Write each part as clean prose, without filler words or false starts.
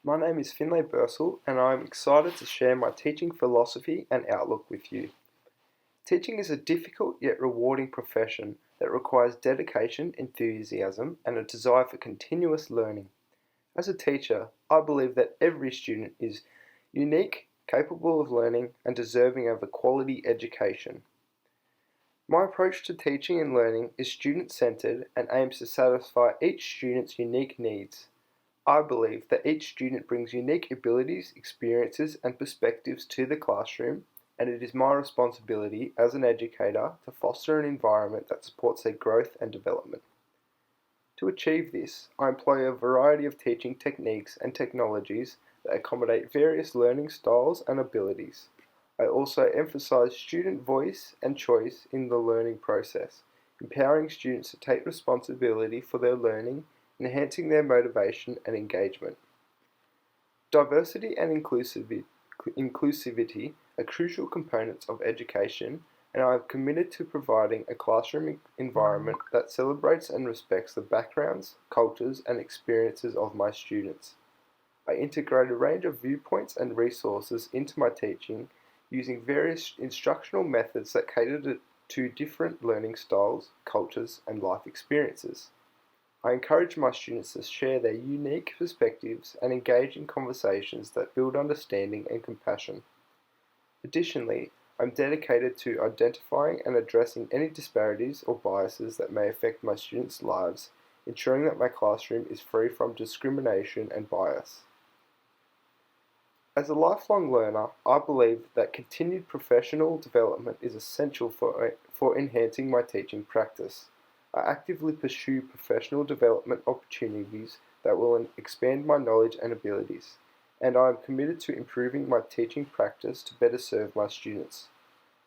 My name is Finlay Bursell, and I am excited to share my teaching philosophy and outlook with you. Teaching is a difficult yet rewarding profession that requires dedication, enthusiasm, and a desire for continuous learning. As a teacher, I believe that every student is unique, capable of learning, and deserving of a quality education. My approach to teaching and learning is student-centered and aims to satisfy each student's unique needs. I believe that each student brings unique abilities, experiences, and perspectives to the classroom, and it is my responsibility as an educator to foster an environment that supports their growth and development. To achieve this, I employ a variety of teaching techniques and technologies that accommodate various learning styles and abilities. I also emphasize student voice and choice in the learning process, empowering students to take responsibility for their learning, enhancing their motivation and engagement. Diversity and inclusivity are crucial components of education, and I am committed to providing a classroom environment that celebrates and respects the backgrounds, cultures, and experiences of my students. I integrate a range of viewpoints and resources into my teaching using various instructional methods that cater to different learning styles, cultures, and life experiences. I encourage my students to share their unique perspectives and engage in conversations that build understanding and compassion. Additionally, I'm dedicated to identifying and addressing any disparities or biases that may affect my students' lives, ensuring that my classroom is free from discrimination and bias. As a lifelong learner, I believe that continued professional development is essential for enhancing my teaching practice. I actively pursue professional development opportunities that will expand my knowledge and abilities, and I am committed to improving my teaching practice to better serve my students.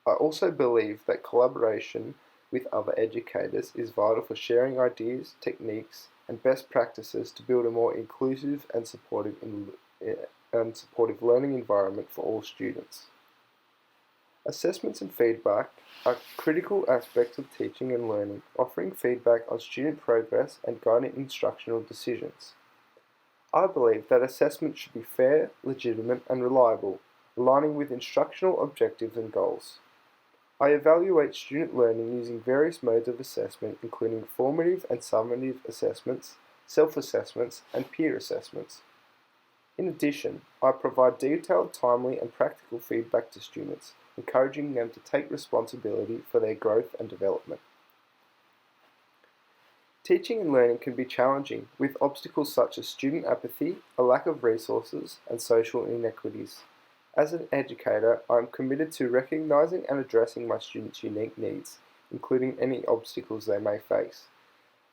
I also believe that collaboration with other educators is vital for sharing ideas, techniques, and best practices to build a more inclusive and supportive learning environment for all students. Assessments and feedback are critical aspects of teaching and learning, offering feedback on student progress and guiding instructional decisions. I believe that assessment should be fair, legitimate, and reliable, aligning with instructional objectives and goals. I evaluate student learning using various modes of assessment, including formative and summative assessments, self-assessments, and peer assessments. In addition, I provide detailed, timely, and practical feedback to students, encouraging them to take responsibility for their growth and development. Teaching and learning can be challenging, with obstacles such as student apathy, a lack of resources, and social inequities. As an educator, I am committed to recognizing and addressing my students' unique needs, including any obstacles they may face.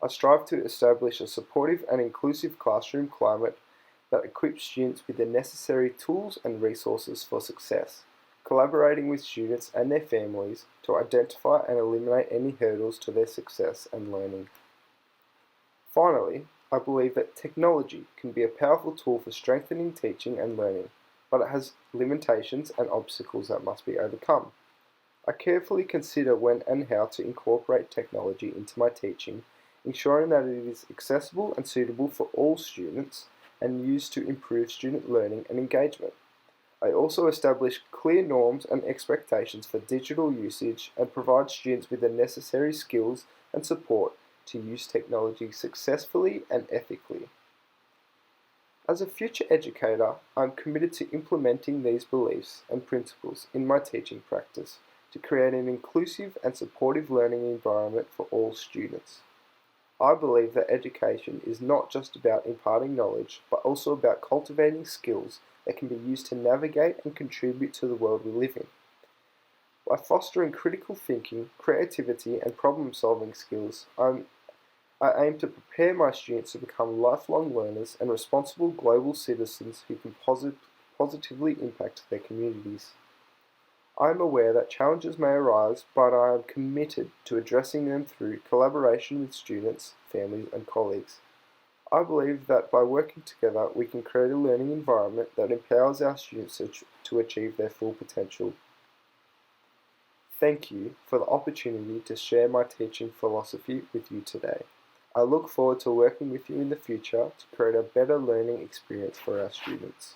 I strive to establish a supportive and inclusive classroom climate that equips students with the necessary tools and resources for success, collaborating with students and their families to identify and eliminate any hurdles to their success and learning. Finally, I believe that technology can be a powerful tool for strengthening teaching and learning, but it has limitations and obstacles that must be overcome. I carefully consider when and how to incorporate technology into my teaching, ensuring that it is accessible and suitable for all students and used to improve student learning and engagement. I also establish clear norms and expectations for digital usage and provide students with the necessary skills and support to use technology successfully and ethically. As a future educator, I am committed to implementing these beliefs and principles in my teaching practice to create an inclusive and supportive learning environment for all students. I believe that education is not just about imparting knowledge, but also about cultivating skills that can be used to navigate and contribute to the world we live in. By fostering critical thinking, creativity, and problem-solving skills, I aim to prepare my students to become lifelong learners and responsible global citizens who can positively impact their communities. I am aware that challenges may arise, but I am committed to addressing them through collaboration with students, families, and colleagues. I believe that by working together, we can create a learning environment that empowers our students to achieve their full potential. Thank you for the opportunity to share my teaching philosophy with you today. I look forward to working with you in the future to create a better learning experience for our students.